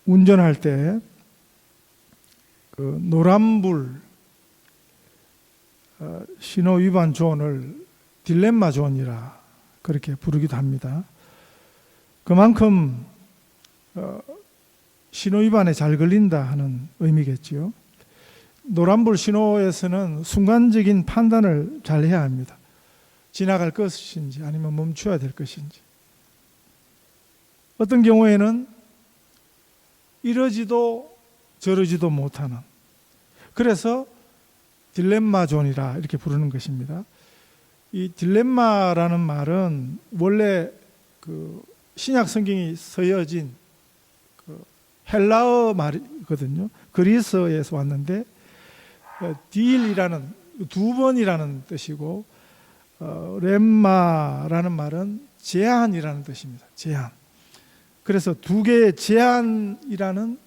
운전할 때 그 노란불 신호 위반 존을 딜레마 존이라 그렇게 부르기도 합니다. 그만큼 신호 위반에 잘 걸린다 하는 의미겠지요. 노란불 신호에서는 순간적인 판단을 잘 해야 합니다. 지나갈 것인지 아니면 멈춰야 될 것인지. 어떤 경우에는 이러지도 저러지도 못하는, 그래서 딜레마 존이라 이렇게 부르는 것입니다. 이 딜레마라는 말은 원래 그 신약 성경이 쓰여진 그 헬라어 말이거든요. 그리스어에서 왔는데 딜이라는 두 번이라는 뜻이고 렘마라는 말은 제한이라는 뜻입니다. 제한. 그래서 두 개의 제한이라는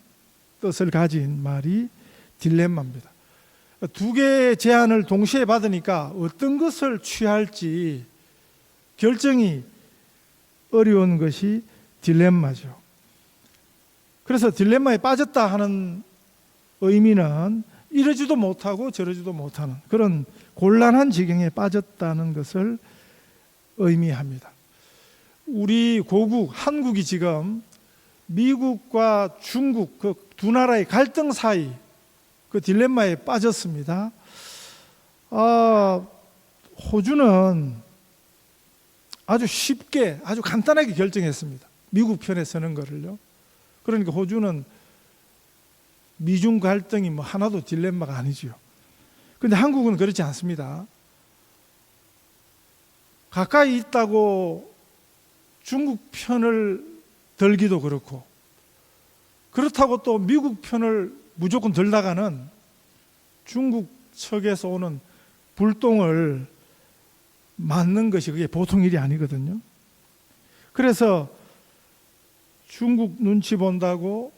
뜻을 가진 말이 딜레마입니다. 두 개의 제한을 동시에 받으니까 어떤 것을 취할지 결정이 어려운 것이 딜레마죠. 그래서 딜레마에 빠졌다 하는 의미는 이러지도 못하고 저러지도 못하는 그런 곤란한 지경에 빠졌다는 것을 의미합니다. 우리 고국 한국이 지금 미국과 중국 그 두 나라의 갈등 사이 그 딜레마에 빠졌습니다. 호주는 아주 쉽게 아주 간단하게 결정했습니다. 미국 편에 서는 거를요. 그러니까 호주는 미중 갈등이 뭐 하나도 딜레마가 아니지요. 그런데 한국은 그렇지 않습니다. 가까이 있다고 중국 편을 들기도 그렇고, 그렇다고 또 미국 편을 무조건 들다가는 중국 측에서 오는 불똥을 맞는 것이 그게 보통 일이 아니거든요. 그래서 중국 눈치 본다고,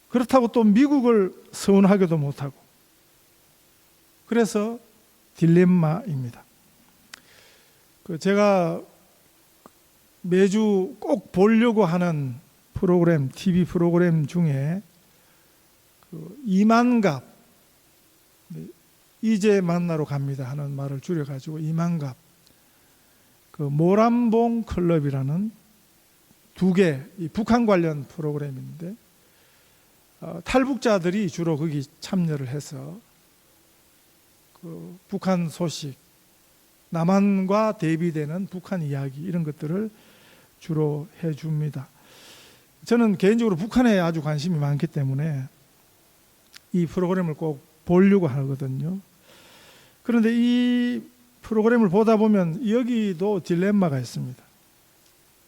그렇다고 또 미국을 서운하게도 못하고, 그래서 딜레마입니다. 제가 매주 꼭 보려고 하는 프로그램, TV 프로그램 중에 이만갑, 이제 만나러 갑니다 하는 말을 줄여가지고 이만갑, 그 모란봉 클럽이라는 두 개 북한 관련 프로그램인데 탈북자들이 주로 거기 참여를 해서 그 북한 소식, 남한과 대비되는 북한 이야기 이런 것들을 주로 해줍니다. 저는 개인적으로 북한에 아주 관심이 많기 때문에 이 프로그램을 꼭 보려고 하거든요. 그런데 이 프로그램을 보다 보면 여기도 딜레마가 있습니다.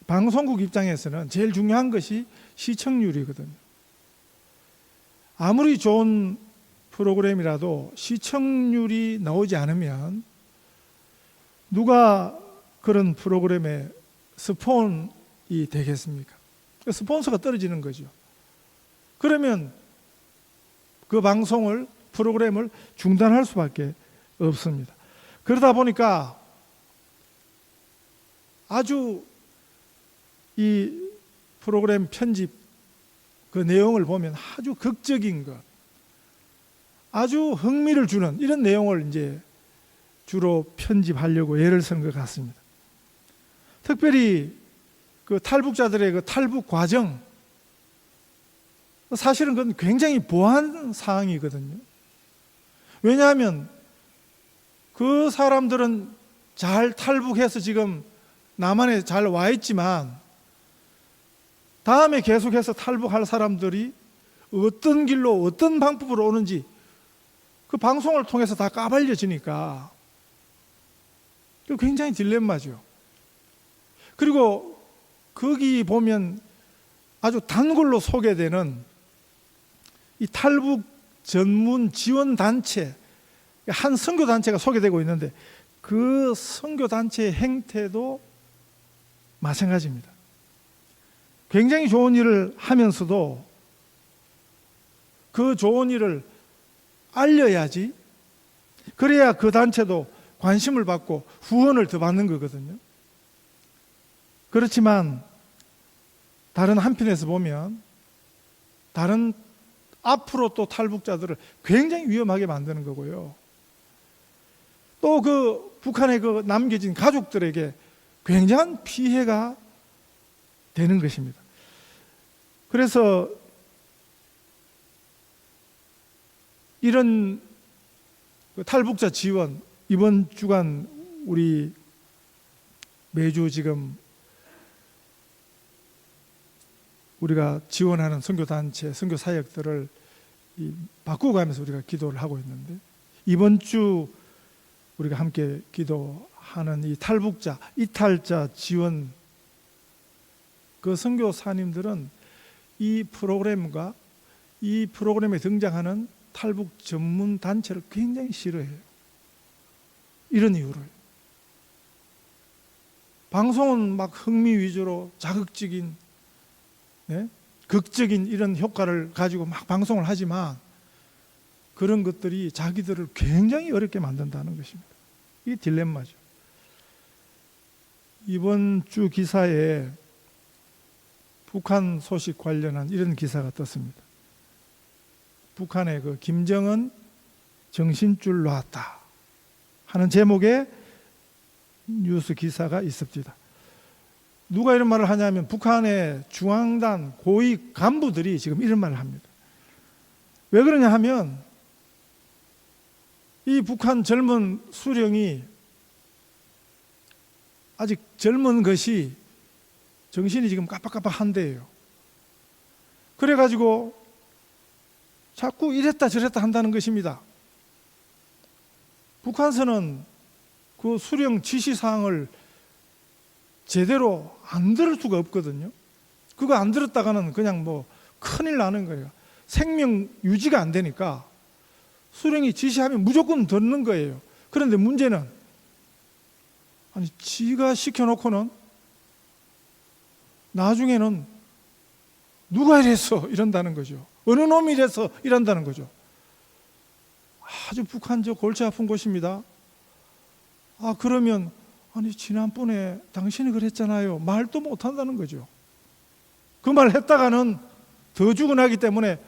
방송국 입장에서는 제일 중요한 것이 시청률이거든요. 아무리 좋은 프로그램이라도 시청률이 나오지 않으면 누가 그런 프로그램에 스폰이 되겠습니까? 스폰서가 떨어지는 거죠. 그러면 그 방송을, 프로그램을 중단할 수밖에 없습니다. 그러다 보니까 아주 이 프로그램 편집 그 내용을 보면 아주 극적인 것, 아주 흥미를 주는 이런 내용을 이제 주로 편집하려고 애를 쓴 것 같습니다. 특별히 그 탈북자들의 그 탈북 과정, 사실은 그건 굉장히 보안 사항이거든요. 왜냐하면 그 사람들은 잘 탈북해서 지금 남한에 잘 와 있지만 다음에 계속해서 탈북할 사람들이 어떤 길로 어떤 방법으로 오는지 그 방송을 통해서 다 까발려지니까 굉장히 딜레마죠. 그리고 거기 보면 아주 단골로 소개되는 이 탈북 전문 지원 단체, 한 선교 단체가 소개되고 있는데 그 선교 단체의 행태도 마찬가지입니다. 굉장히 좋은 일을 하면서도 그 좋은 일을 알려야지, 그래야 그 단체도 관심을 받고 후원을 더 받는 거거든요. 그렇지만 다른 한편에서 보면 다른 앞으로 또 탈북자들을 굉장히 위험하게 만드는 거고요. 또 그 북한에 그 남겨진 가족들에게 굉장한 피해가 되는 것입니다. 그래서 이런 탈북자 지원, 이번 주간 우리 매주 지금 우리가 지원하는 선교단체, 선교사역들을 바꾸고 가면서 우리가 기도를 하고 있는데, 이번 주 우리가 함께 기도하는 이 탈북자, 이탈자 지원, 그 선교사님들은 이 프로그램과 이 프로그램에 등장하는 탈북 전문 단체를 굉장히 싫어해요. 이런 이유로요. 방송은 막 흥미 위주로 자극적인, 극적인 이런 효과를 가지고 막 방송을 하지만 그런 것들이 자기들을 굉장히 어렵게 만든다는 것입니다. 이 딜레마죠. 이번 주 기사에 북한 소식 관련한 이런 기사가 떴습니다. 북한의 그 김정은 정신줄 놨다 하는 제목의 뉴스 기사가 있습니다. 누가 이런 말을 하냐면 북한의 중앙단 고위 간부들이 지금 이런 말을 합니다. 왜 그러냐 하면 이 북한 젊은 수령이 아직 젊은 것이 정신이 지금 깜빡깜빡한데요. 그래가지고 자꾸 이랬다 저랬다 한다는 것입니다. 북한서는 그 수령 지시사항을 제대로 안 들을 수가 없거든요. 그거 안 들었다가는 그냥 뭐 큰일 나는 거예요. 생명 유지가 안 되니까 수령이 지시하면 무조건 듣는 거예요. 그런데 문제는 아니 지가 시켜놓고는 나중에는 누가 이랬어 이런다는 거죠. 어느 놈이 이래서 이런다는 거죠. 아주 북한 저 골치 아픈 곳입니다. 그러면 아니 지난번에 당신이 그랬잖아요. 말도 못한다는 거죠. 그 말 했다가는 더 죽어나기 때문에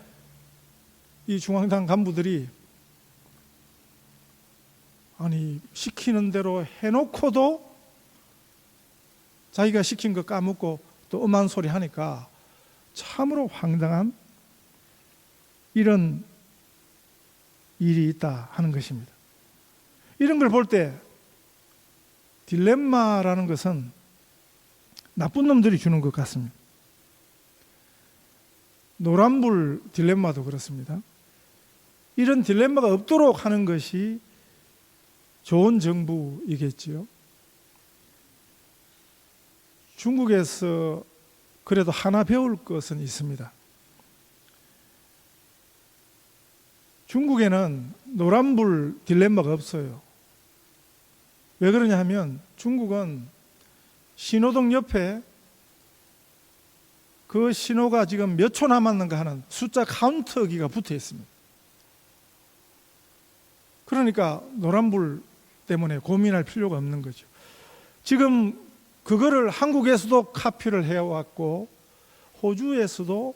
이 중앙당 간부들이 아니 시키는 대로 해놓고도 자기가 시킨 거 까먹고 또 엄한 소리 하니까 참으로 황당한 이런 일이 있다 하는 것입니다. 이런 걸 볼 때 딜레마라는 것은 나쁜 놈들이 주는 것 같습니다. 노란불 딜레마도 그렇습니다. 이런 딜레마가 없도록 하는 것이 좋은 정부이겠지요. 중국에서 그래도 하나 배울 것은 있습니다. 중국에는 노란불 딜레마가 없어요. 왜 그러냐 하면 중국은 신호등 옆에 그 신호가 지금 몇 초 남았는가 하는 숫자 카운터기가 붙어 있습니다. 그러니까 노란불 때문에 고민할 필요가 없는 거죠. 지금 그거를 한국에서도 카피를 해왔고 호주에서도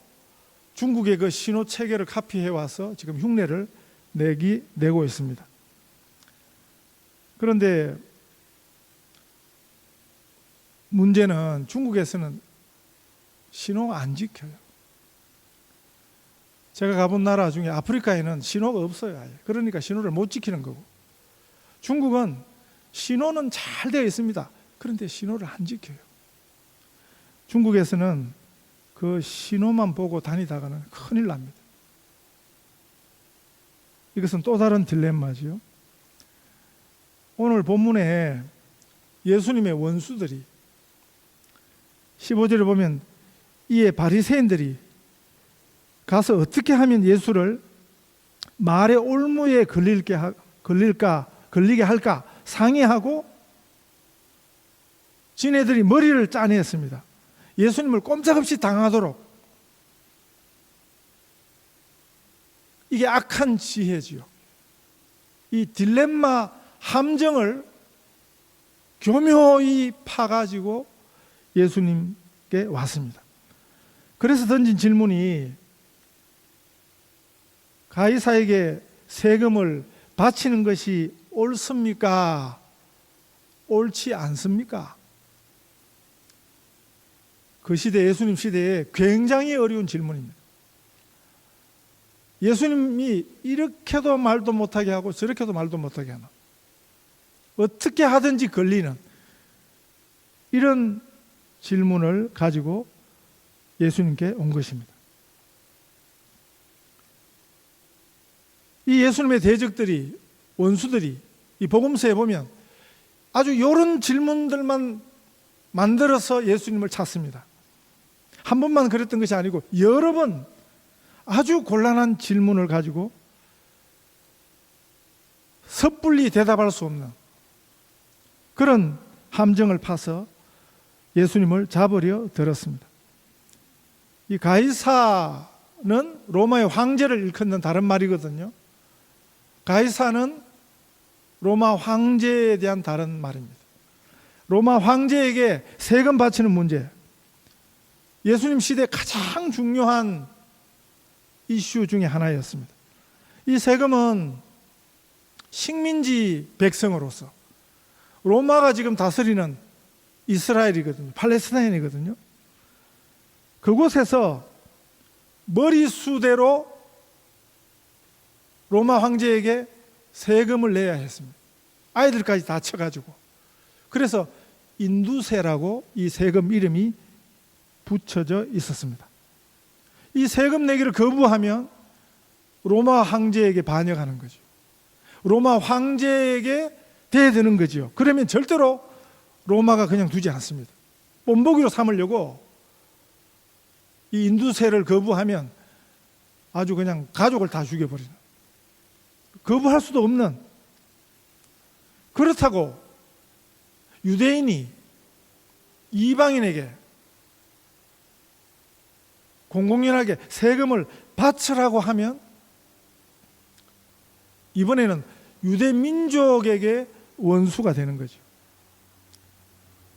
중국의 그 신호 체계를 카피해와서 지금 흉내를 내고 있습니다. 그런데 문제는 중국에서는 신호가 안 지켜요. 제가 가본 나라 중에 아프리카에는 신호가 없어요. 아예. 그러니까 신호를 못 지키는 거고, 중국은 신호는 잘 되어 있습니다. 그런데 신호를 안 지켜요. 중국에서는 그 신호만 보고 다니다가는 큰일 납니다. 이것은 또 다른 딜레마지요. 오늘 본문에 예수님의 원수들이 15절에 보면 이에 바리새인들이 가서 어떻게 하면 예수를 말의 올무에 걸리게 할까 상의하고 지네들이 머리를 짜냈습니다. 예수님을 꼼짝없이 당하도록. 이게 악한 지혜지요. 이 딜레마 함정을 교묘히 파가지고 예수님께 왔습니다. 그래서 던진 질문이 가이사에게 세금을 바치는 것이 옳습니까? 옳지 않습니까? 그 시대, 예수님 시대에 굉장히 어려운 질문입니다. 예수님이 이렇게도 말도 못하게 하고 저렇게도 말도 못하게 하나, 어떻게 하든지 걸리는 이런 질문을 가지고 예수님께 온 것입니다. 이 예수님의 대적들이, 원수들이 이 복음서에 보면 아주 이런 질문들만 만들어서 예수님을 찾습니다. 한 번만 그랬던 것이 아니고 여러 번 아주 곤란한 질문을 가지고 섣불리 대답할 수 없는 그런 함정을 파서 예수님을 잡으려 들었습니다. 이 가이사는 로마의 황제를 일컫는 다른 말이거든요. 가이사는 로마 황제에 대한 다른 말입니다. 로마 황제에게 세금 바치는 문제, 예수님 시대 가장 중요한 이슈 중에 하나였습니다. 이 세금은 식민지 백성으로서 로마가 지금 다스리는 이스라엘이거든요. 팔레스타인이거든요. 그곳에서 머리수대로 로마 황제에게 세금을 내야 했습니다. 아이들까지 다 쳐가지고. 그래서 인두세라고 이 세금 이름이 붙여져 있었습니다. 이 세금 내기를 거부하면 로마 황제에게 반역하는 거죠. 로마 황제에게 대드는 거죠. 그러면 절대로 로마가 그냥 두지 않습니다. 본보기로 삼으려고 이 인두세를 거부하면 아주 그냥 가족을 다 죽여버리는, 거부할 수도 없는, 그렇다고 유대인이 이방인에게 공공연하게 세금을 바치라고 하면 이번에는 유대 민족에게 원수가 되는 거죠.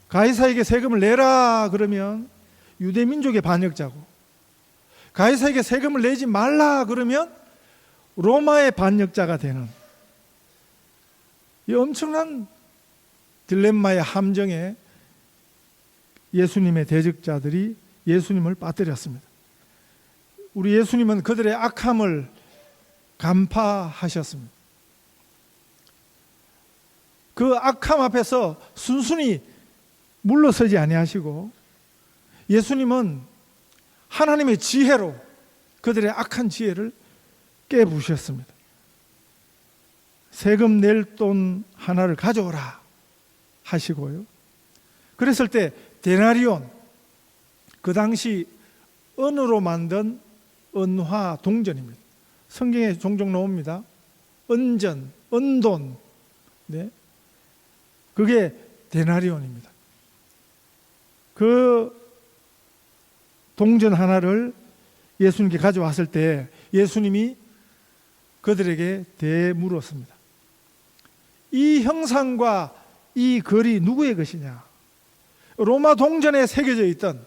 가이사에게 세금을 내라 그러면 유대 민족의 반역자고, 가이사에게 세금을 내지 말라 그러면 로마의 반역자가 되는 이 엄청난 딜레마의 함정에 예수님의 대적자들이 예수님을 빠뜨렸습니다. 우리 예수님은 그들의 악함을 간파하셨습니다. 그 악함 앞에서 순순히 물러서지 아니하시고 예수님은 하나님의 지혜로 그들의 악한 지혜를 깨부셨습니다. 세금 낼 돈 하나를 가져오라 하시고요. 그랬을 때 데나리온, 그 당시 은으로 만든 은화 동전입니다. 성경에 종종 나옵니다. 은전, 은돈, 네, 그게 데나리온입니다. 그 동전 하나를 예수님께 가져왔을 때 예수님이 그들에게 대물었습니다. 이 형상과 이 글이 누구의 것이냐? 로마 동전에 새겨져 있던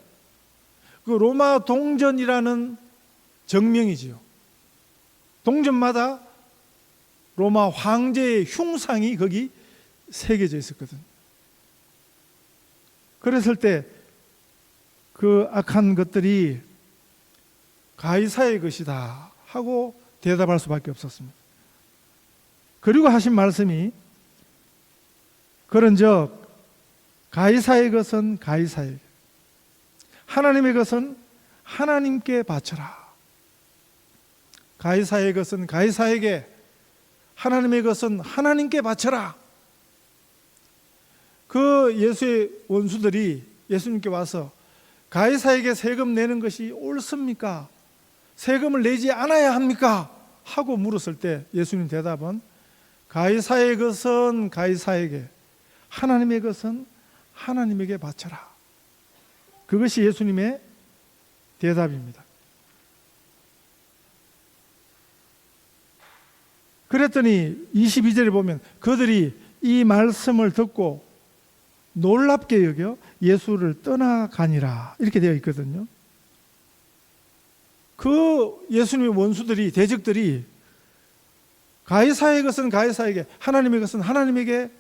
그 로마 동전이라는 정명이지요. 동전마다 로마 황제의 흉상이 거기 새겨져 있었거든요. 그랬을 때 그 악한 것들이 가이사의 것이다 하고 대답할 수밖에 없었습니다. 그리고 하신 말씀이 그런즉 가이사의 것은 가이사에게, 하나님의 것은 하나님께 바쳐라. 가이사의 것은 가이사에게, 하나님의 것은 하나님께 바쳐라. 그 예수의 원수들이 예수님께 와서 가이사에게 세금 내는 것이 옳습니까? 세금을 내지 않아야 합니까? 하고 물었을 때 예수님 대답은 가이사의 것은 가이사에게, 하나님의 것은 하나님에게 바쳐라. 그것이 예수님의 대답입니다. 그랬더니 22절에 보면 그들이 이 말씀을 듣고 놀랍게 여겨 예수를 떠나가니라 이렇게 되어 있거든요. 그 예수님의 원수들이, 대적들이 가이사의 것은 가이사에게, 하나님의 것은 하나님에게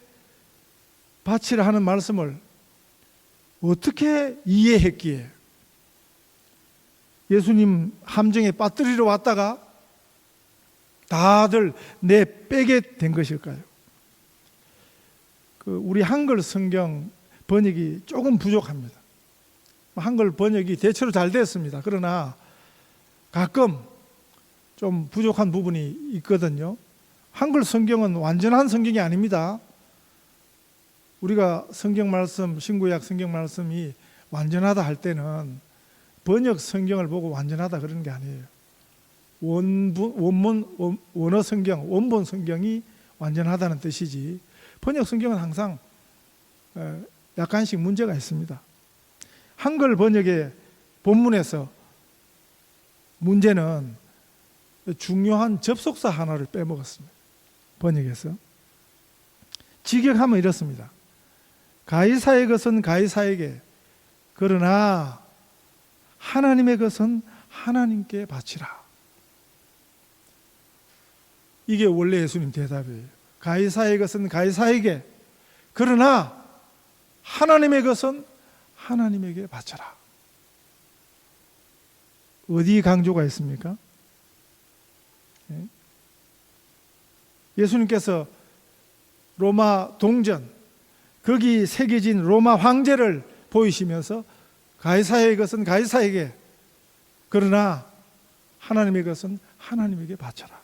바치라 하는 말씀을 어떻게 이해했기에 예수님 함정에 빠뜨리러 왔다가 다들 내빼게 된 것일까요? 우리 한글 성경 번역이 조금 부족합니다. 한글 번역이 대체로 잘 됐습니다. 그러나 가끔 좀 부족한 부분이 있거든요. 한글 성경은 완전한 성경이 아닙니다. 우리가 성경 말씀, 신구약 성경 말씀이 완전하다 할 때는 번역 성경을 보고 완전하다 그러는 게 아니에요. 원어 성경, 원본 성경이 완전하다는 뜻이지, 번역 성경은 항상 약간씩 문제가 있습니다. 한글 번역의 본문에서 문제는 중요한 접속사 하나를 빼먹었습니다. 번역에서. 직역하면 이렇습니다. 가이사의 것은 가이사에게, 그러나 하나님의 것은 하나님께 바치라. 이게 원래 예수님 대답이에요. 가이사의 것은 가이사에게, 그러나 하나님의 것은 하나님에게 바쳐라. 어디 강조가 있습니까? 예수님께서 로마 동전, 거기 새겨진 로마 황제를 보이시면서 가이사의 것은 가이사에게, 그러나 하나님의 것은 하나님에게 바쳐라,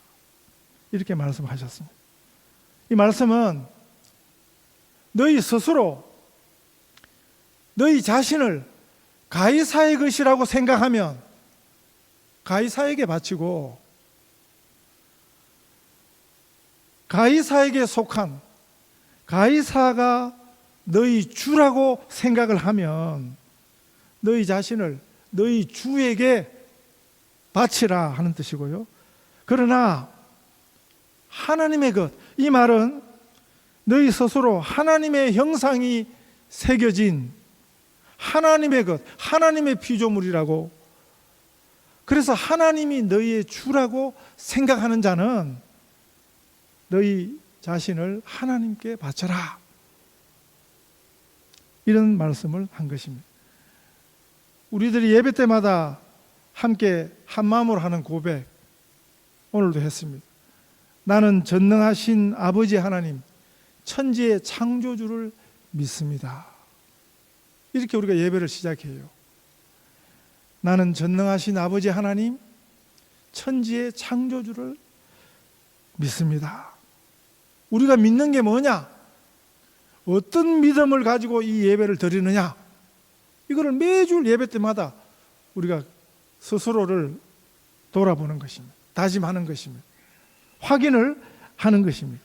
이렇게 말씀하셨습니다. 이 말씀은 너희 스스로 너희 자신을 가이사의 것이라고 생각하면 가이사에게 바치고, 가이사에게 속한 가이사가 너희 주라고 생각을 하면 너희 자신을 너희 주에게 바치라 하는 뜻이고요. 그러나 하나님의 것, 이 말은 너희 스스로 하나님의 형상이 새겨진 하나님의 것, 하나님의 피조물이라고, 그래서 하나님이 너희의 주라고 생각하는 자는 너희 자신을 하나님께 바쳐라, 이런 말씀을 한 것입니다. 우리들이 예배 때마다 함께 한 마음으로 하는 고백, 오늘도 했습니다. 나는 전능하신 아버지 하나님, 천지의 창조주를 믿습니다. 이렇게 우리가 예배를 시작해요. 나는 전능하신 아버지 하나님, 천지의 창조주를 믿습니다. 우리가 믿는 게 뭐냐? 어떤 믿음을 가지고 이 예배를 드리느냐? 이거를 매주 예배 때마다 우리가 스스로를 돌아보는 것입니다. 다짐하는 것입니다. 확인을 하는 것입니다.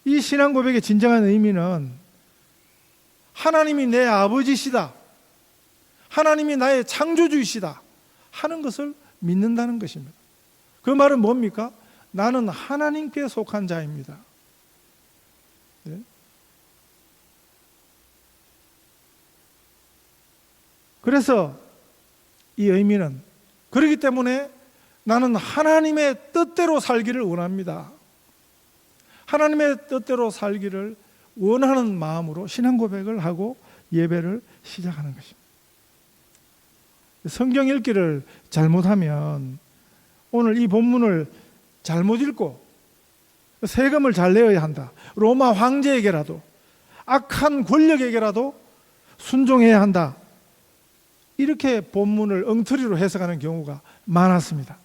이 신앙 고백의 진정한 의미는 하나님이 내 아버지시다, 하나님이 나의 창조주이시다 하는 것을 믿는다는 것입니다. 그 말은 뭡니까? 나는 하나님께 속한 자입니다. 네? 그래서 이 의미는, 그렇기 때문에 나는 하나님의 뜻대로 살기를 원합니다. 하나님의 뜻대로 살기를 원하는 마음으로 신앙 고백을 하고 예배를 시작하는 것입니다. 성경 읽기를 잘못하면, 오늘 이 본문을 잘못 읽고 세금을 잘 내어야 한다, 로마 황제에게라도, 악한 권력에게라도 순종해야 한다, 이렇게 본문을 엉터리로 해석하는 경우가 많았습니다.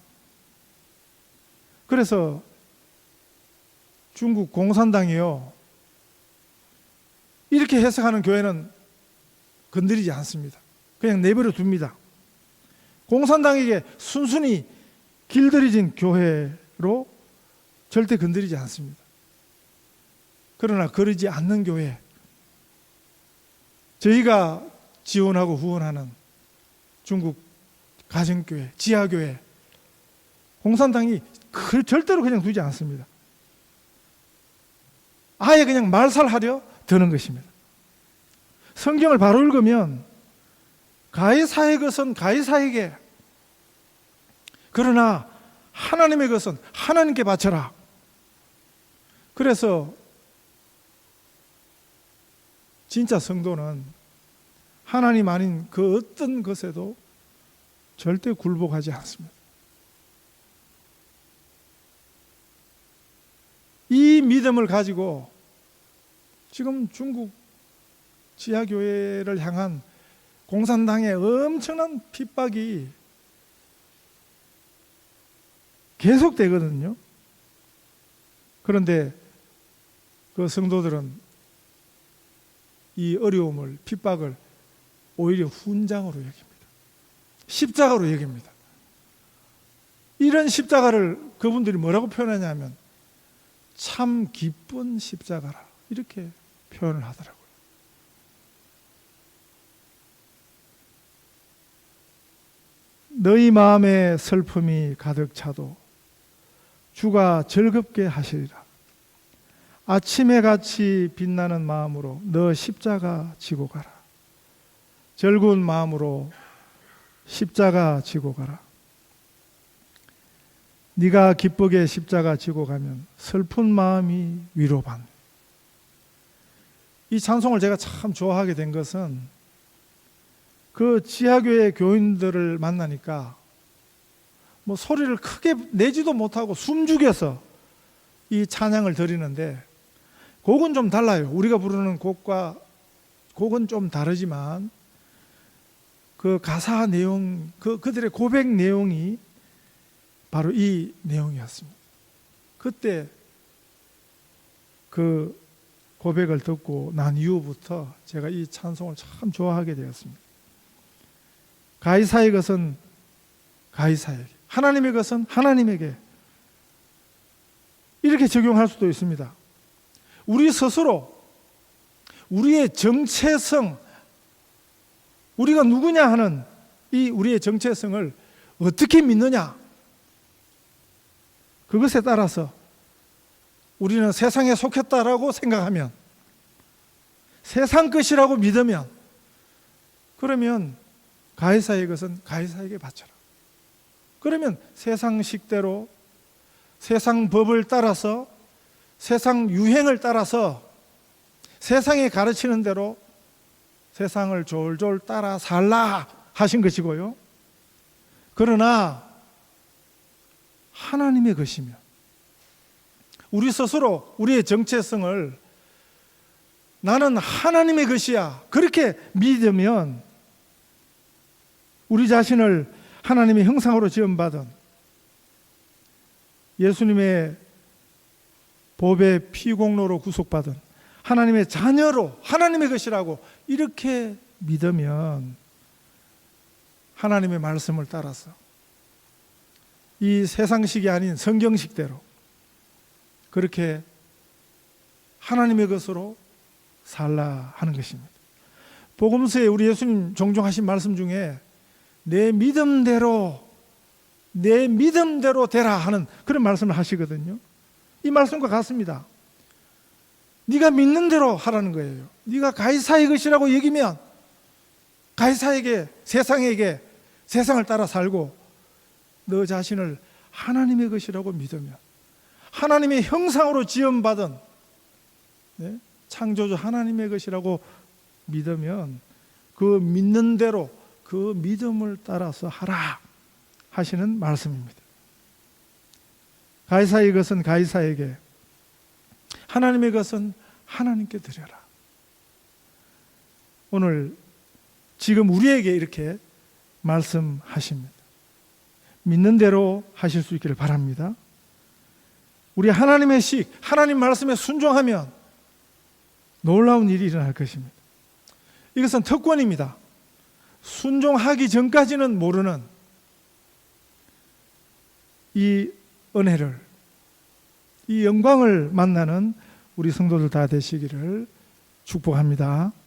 그래서 중국 공산당이요, 이렇게 해석하는 교회는 건드리지 않습니다. 그냥 내버려 둡니다. 공산당에게 순순히 길들여진 교회로 절대 건드리지 않습니다. 그러나 그러지 않는 교회, 저희가 지원하고 후원하는 중국 가정교회, 지하교회, 공산당이 절대로 그냥 두지 않습니다. 아예 그냥 말살하려 드는 것입니다. 성경을 바로 읽으면 가이사의 것은 가이사에게, 그러나 하나님의 것은 하나님께 바쳐라, 그래서 진짜 성도는 하나님 아닌 그 어떤 것에도 절대 굴복하지 않습니다. 이 믿음을 가지고 지금 중국 지하교회를 향한 공산당의 엄청난 핍박이 계속되거든요. 그런데 그 성도들은 이 어려움을, 핍박을 오히려 훈장으로 여깁니다. 십자가로 여깁니다. 이런 십자가를 그분들이 뭐라고 표현하냐면 참 기쁜 십자가라, 이렇게 표현을 하더라고요. 너희 마음에 슬픔이 가득 차도 주가 즐겁게 하시리라. 아침에 같이 빛나는 마음으로 너 십자가 지고 가라. 즐거운 마음으로 십자가 지고 가라. 네가 기쁘게 십자가 지고 가면 슬픈 마음이 위로받는. 이 찬송을 제가 참 좋아하게 된 것은 그 지하교회 교인들을 만나니까 뭐 소리를 크게 내지도 못하고 숨죽여서 이 찬양을 드리는데, 곡은 좀 달라요. 우리가 부르는 곡은 좀 다르지만 그 가사 내용, 그들의 고백 내용이 바로 이 내용이었습니다. 그때 그 고백을 듣고 난 이후부터 제가 이 찬송을 참 좋아하게 되었습니다. 가이사의 것은 가이사에게, 하나님의 것은 하나님에게, 이렇게 적용할 수도 있습니다. 우리 스스로 우리의 정체성, 우리가 누구냐 하는 이 우리의 정체성을 어떻게 믿느냐, 그것에 따라서 우리는 세상에 속했다라고 생각하면, 세상 것이라고 믿으면, 그러면 가이사의 것은 가이사에게 바쳐라. 그러면 세상 식대로, 세상 법을 따라서, 세상 유행을 따라서 세상이 가르치는 대로 세상을 졸졸 따라 살라 하신 것이고요. 그러나 하나님의 것이면, 우리 스스로 우리의 정체성을 나는 하나님의 것이야, 그렇게 믿으면 우리 자신을 하나님의 형상으로 지음받은 예수님의 보배 피공로로 구속받은 하나님의 자녀로 하나님의 것이라고 이렇게 믿으면 하나님의 말씀을 따라서 이 세상식이 아닌 성경식대로 그렇게 하나님의 것으로 살라 하는 것입니다. 복음서에 우리 예수님 종종 하신 말씀 중에 내 믿음대로 되라 하는 그런 말씀을 하시거든요. 이 말씀과 같습니다. 네가 믿는 대로 하라는 거예요. 네가 가이사의 것이라고 여기면 가이사에게, 세상에게, 세상을 따라 살고, 너 자신을 하나님의 것이라고 믿으면, 하나님의 형상으로 지음받은 창조주 하나님의 것이라고 믿으면 그 믿는 대로 그 믿음을 따라서 하라 하시는 말씀입니다. 가이사의 것은 가이사에게, 하나님의 것은 하나님께 드려라. 오늘 지금 우리에게 이렇게 말씀하십니다. 믿는 대로 하실 수 있기를 바랍니다. 우리 하나님의 식, 하나님 말씀에 순종하면 놀라운 일이 일어날 것입니다. 이것은 특권입니다. 순종하기 전까지는 모르는 이 은혜를, 이 영광을 만나는 우리 성도들 다 되시기를 축복합니다.